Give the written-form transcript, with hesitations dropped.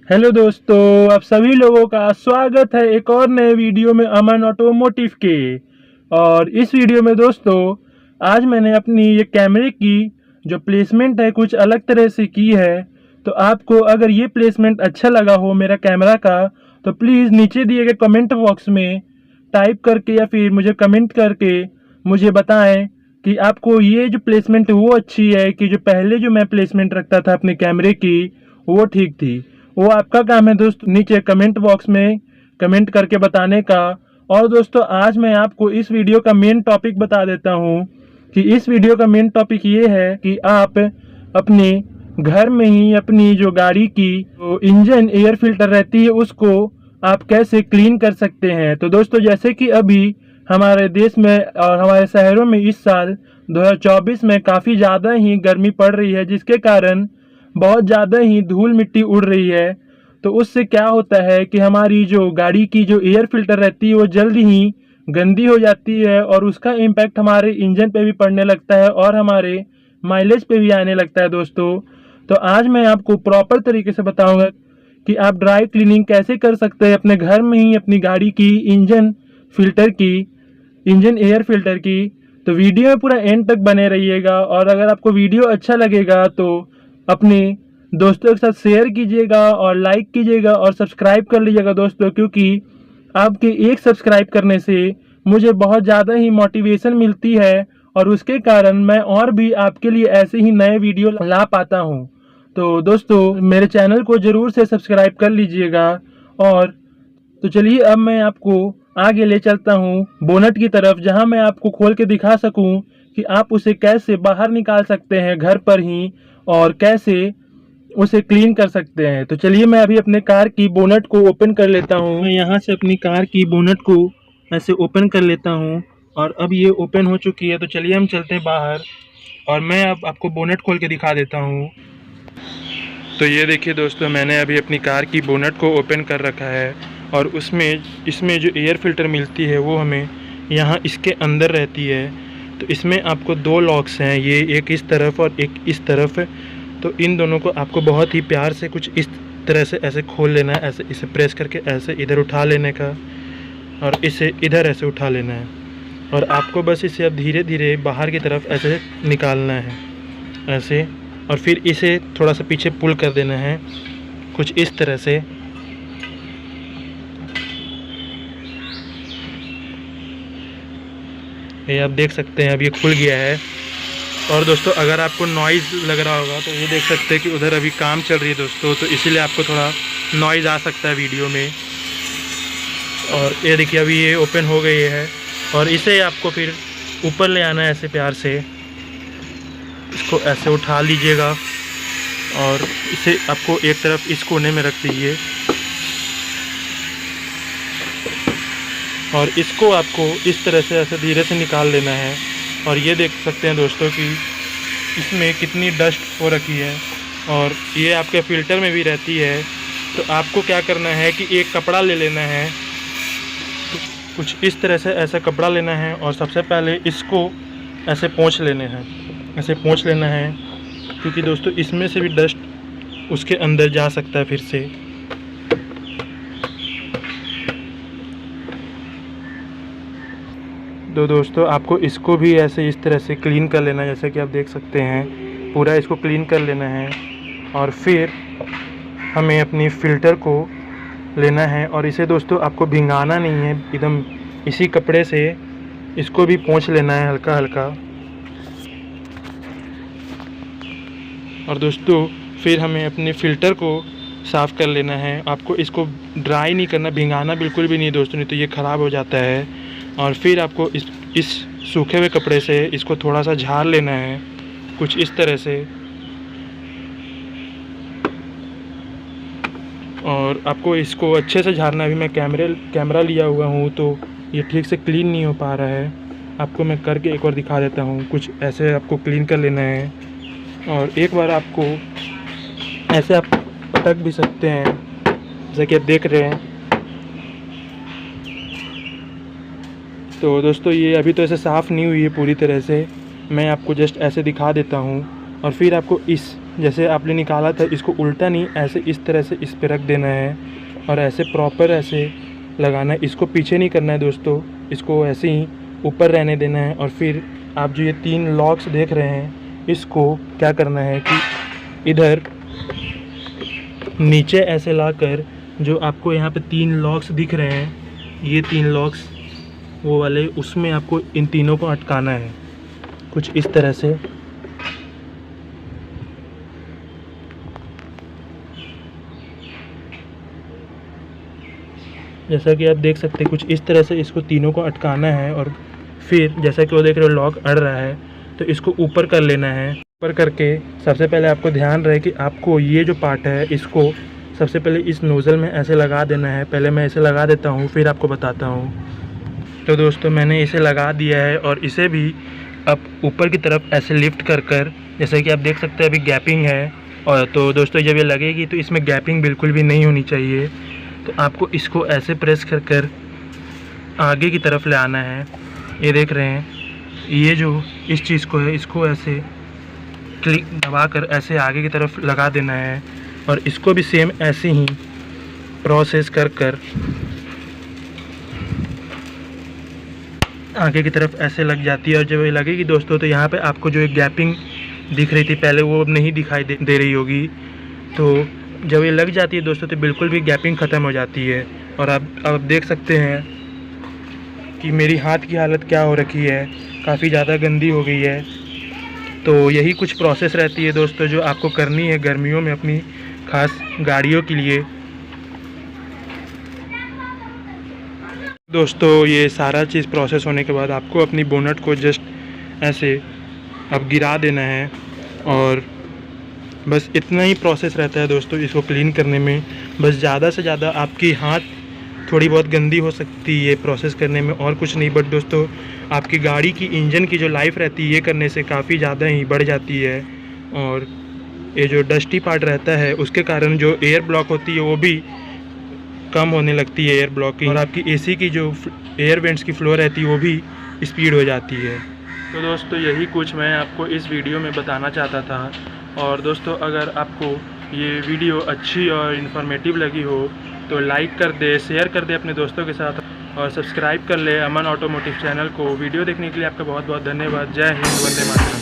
Hello दोस्तों, आप सभी लोगों का स्वागत है एक और नए वीडियो में अमन ऑटोमोटिव के। और इस वीडियो में दोस्तों आज मैंने अपनी ये कैमरे की जो प्लेसमेंट है कुछ अलग तरह से की है। तो आपको अगर ये प्लेसमेंट अच्छा लगा हो मेरा कैमरा का तो प्लीज़ नीचे दिए गए कमेंट बॉक्स में टाइप करके या फिर मुझे कमेंट करके मुझे बताएं कि आपको ये जो प्लेसमेंट वो अच्छी है कि जो पहले जो मैं प्लेसमेंट रखता था अपने कैमरे की वो ठीक थी। वो आपका काम है दोस्त नीचे कमेंट बॉक्स में कमेंट करके बताने का। और दोस्तों आज मैं आपको इस वीडियो का मेन टॉपिक बता देता हूँ कि इस वीडियो का मेन टॉपिक ये है कि आप अपने घर में ही अपनी जो गाड़ी की जो इंजन एयर फिल्टर रहती है उसको आप कैसे क्लीन कर सकते हैं। तो दोस्तों जैसे कि अभी हमारे देश में और हमारे शहरों में इस साल 2024 में काफ़ी ज़्यादा ही गर्मी पड़ रही है, जिसके कारण बहुत ज़्यादा ही धूल मिट्टी उड़ रही है। तो उससे क्या होता है कि हमारी जो गाड़ी की जो एयर फिल्टर रहती है वो जल्द ही गंदी हो जाती है और उसका इम्पैक्ट हमारे इंजन पे भी पड़ने लगता है और हमारे माइलेज पे भी आने लगता है दोस्तों। तो आज मैं आपको प्रॉपर तरीके से बताऊंगा कि आप ड्राई क्लीनिंग कैसे कर सकते हैं अपने घर में ही अपनी गाड़ी की फिल्टर की इंजन एयर फिल्टर की। तो वीडियो में पूरा एंड तक बने रहिएगा और अगर आपको वीडियो अच्छा लगेगा तो अपने दोस्तों के साथ शेयर कीजिएगा और लाइक कीजिएगा और सब्सक्राइब कर लीजिएगा दोस्तों, क्योंकि आपके एक सब्सक्राइब करने से मुझे बहुत ज़्यादा ही मोटिवेशन मिलती है और उसके कारण मैं और भी आपके लिए ऐसे ही नए वीडियो ला पाता हूँ। तो दोस्तों मेरे चैनल को ज़रूर से सब्सक्राइब कर लीजिएगा। और तो चलिए अब मैं आपको आगे ले चलता हूँ बोनट की तरफ, जहाँ मैं आपको खोल के दिखा सकूँ कि आप उसे कैसे बाहर निकाल सकते हैं घर पर ही और कैसे उसे क्लीन कर सकते हैं। तो चलिए मैं अभी अपने कार की बोनट को ओपन कर लेता हूँ। मैं यहाँ से अपनी कार की बोनट को ऐसे ओपन कर लेता हूँ और अब ये ओपन हो चुकी है। तो चलिए हम चलते हैं बाहर और मैं अब आपको बोनट खोल के दिखा देता हूँ। तो ये देखिए दोस्तों, मैंने अभी अपनी कार की बोनट को ओपन कर रखा है और इसमें जो एयर फिल्टर मिलती है वो हमें यहाँ इसके अंदर रहती है। तो इसमें आपको दो लॉक्स हैं, ये एक इस तरफ और एक इस तरफ। तो इन दोनों को आपको बहुत ही प्यार से कुछ इस तरह से ऐसे खोल लेना है, ऐसे इसे प्रेस करके ऐसे इधर उठा लेने का और इसे इधर ऐसे उठा लेना है और आपको बस इसे अब धीरे धीरे बाहर की तरफ ऐसे निकालना है ऐसे, और फिर इसे थोड़ा सा पीछे पुल कर देना है कुछ इस तरह से। ये आप देख सकते हैं अब ये खुल गया है। और दोस्तों अगर आपको नॉइज़ लग रहा होगा तो ये देख सकते हैं कि उधर अभी काम चल रही है दोस्तों, तो इसीलिए आपको थोड़ा नॉइज़ आ सकता है वीडियो में। और ये देखिए अभी ये ओपन हो गई है और इसे आपको फिर ऊपर ले आना है ऐसे प्यार से, इसको ऐसे उठा लीजिएगा और इसे आपको एक तरफ इस कोने में रख दीजिए और इसको आपको इस तरह से ऐसे धीरे से निकाल लेना है। और ये देख सकते हैं दोस्तों कि इसमें कितनी डस्ट हो रखी है और ये आपके फ़िल्टर में भी रहती है। तो आपको क्या करना है कि एक कपड़ा ले लेना है, कुछ इस तरह से ऐसा कपड़ा लेना है और सबसे पहले इसको ऐसे पोंछ लेने हैं, ऐसे पोंछ लेना है, क्योंकि दोस्तों इसमें से भी डस्ट उसके अंदर जा सकता है फिर से। तो दोस्तों आपको इसको भी ऐसे इस तरह से क्लीन कर लेना है, जैसे कि आप देख सकते हैं पूरा इसको क्लीन कर लेना है। और फिर हमें अपनी फ़िल्टर को लेना है और इसे दोस्तों आपको भिंगाना नहीं है, एकदम इसी कपड़े से इसको भी पोंछ लेना है हल्का हल्का। और दोस्तों फिर हमें अपने फ़िल्टर को साफ़ कर लेना है। आपको इसको ड्राई नहीं करना, भिंगाना बिल्कुल भी नहीं दोस्तों, नहीं तो ये ख़राब हो जाता है। और फिर आपको इस सूखे हुए कपड़े से इसको थोड़ा सा झाड़ लेना है कुछ इस तरह से। और आपको इसको अच्छे से झाड़ना है। अभी मैं कैमरा लिया हुआ हूँ तो ये ठीक से क्लीन नहीं हो पा रहा है, आपको मैं करके एक बार दिखा देता हूँ। कुछ ऐसे आपको क्लीन कर लेना है और एक बार आपको ऐसे आप पटक भी सकते हैं जैसे कि आप देख रहे हैं। तो दोस्तों ये अभी तो ऐसे साफ़ नहीं हुई है पूरी तरह से, मैं आपको जस्ट ऐसे दिखा देता हूँ। और फिर आपको इस जैसे आपने निकाला था इसको उल्टा नहीं, ऐसे इस तरह से इस पे रख देना है और ऐसे प्रॉपर ऐसे लगाना है। इसको पीछे नहीं करना है दोस्तों, इसको ऐसे ही ऊपर रहने देना है। और फिर आप जो ये 3 लॉक्स देख रहे हैं, इसको क्या करना है कि इधर नीचे ऐसे लाकर जो आपको यहाँ पे 3 लॉक्स दिख रहे हैं, ये 3 लॉक्स वो वाले, उसमें आपको इन तीनों को अटकाना है कुछ इस तरह से। जैसा कि आप देख सकते हैं कुछ इस तरह से इसको तीनों को अटकाना है। और फिर जैसा कि वो देख रहे हो लॉक अड़ रहा है, तो इसको ऊपर कर लेना है। ऊपर करके सबसे पहले आपको ध्यान रहे कि आपको ये जो पार्ट है इसको सबसे पहले इस नोज़ल में ऐसे लगा देना है। पहले मैं इसे लगा देता हूँ, फिर आपको बताता हूँ। तो दोस्तों मैंने इसे लगा दिया है और इसे भी अब ऊपर की तरफ ऐसे लिफ्ट कर जैसा कि आप देख सकते हैं अभी गैपिंग है। और तो दोस्तों जब ये लगेगी तो इसमें गैपिंग बिल्कुल भी नहीं होनी चाहिए। तो आपको इसको ऐसे प्रेस कर आगे की तरफ ले आना है। ये देख रहे हैं, ये जो इस चीज़ को है इसको ऐसे क्लिक दबा कर ऐसे आगे की तरफ लगा देना है। और इसको भी सेम ऐसे ही प्रोसेस कर आगे की तरफ ऐसे लग जाती है। और जब ये लगेगी दोस्तों तो यहाँ पे आपको जो एक गैपिंग दिख रही थी पहले, वो अब नहीं दिखाई दे रही होगी। तो जब ये लग जाती है दोस्तों तो बिल्कुल भी गैपिंग ख़त्म हो जाती है। और आप देख सकते हैं कि मेरी हाथ की हालत क्या हो रखी है, काफ़ी ज़्यादा गंदी हो गई है। तो यही कुछ प्रोसेस रहती है दोस्तों जो आपको करनी है गर्मियों में अपनी खास गाड़ियों के लिए। दोस्तों ये सारा चीज़ प्रोसेस होने के बाद आपको अपनी बोनट को जस्ट ऐसे अब गिरा देना है। और बस इतना ही प्रोसेस रहता है दोस्तों इसको क्लीन करने में। बस ज़्यादा से ज़्यादा आपकी हाथ थोड़ी बहुत गंदी हो सकती है प्रोसेस करने में, और कुछ नहीं। बट दोस्तों आपकी गाड़ी की इंजन की जो लाइफ रहती है ये करने से काफ़ी ज़्यादा ही बढ़ जाती है। और ये जो डस्टी पार्ट रहता है उसके कारण जो एयर ब्लॉक होती है वो भी कम होने लगती है, एयर ब्लॉकिंग। और आपकी एसी की जो एयर वेंट्स की फ्लो रहती है वो भी स्पीड हो जाती है। तो दोस्तों यही कुछ मैं आपको इस वीडियो में बताना चाहता था। और दोस्तों अगर आपको ये वीडियो अच्छी और इन्फॉर्मेटिव लगी हो तो लाइक कर दे, शेयर कर दे अपने दोस्तों के साथ, और सब्सक्राइब कर ले अमन ऑटोमोटिव चैनल को। वीडियो देखने के लिए आपका बहुत बहुत धन्यवाद। जय हिंद, वंदे मातरम।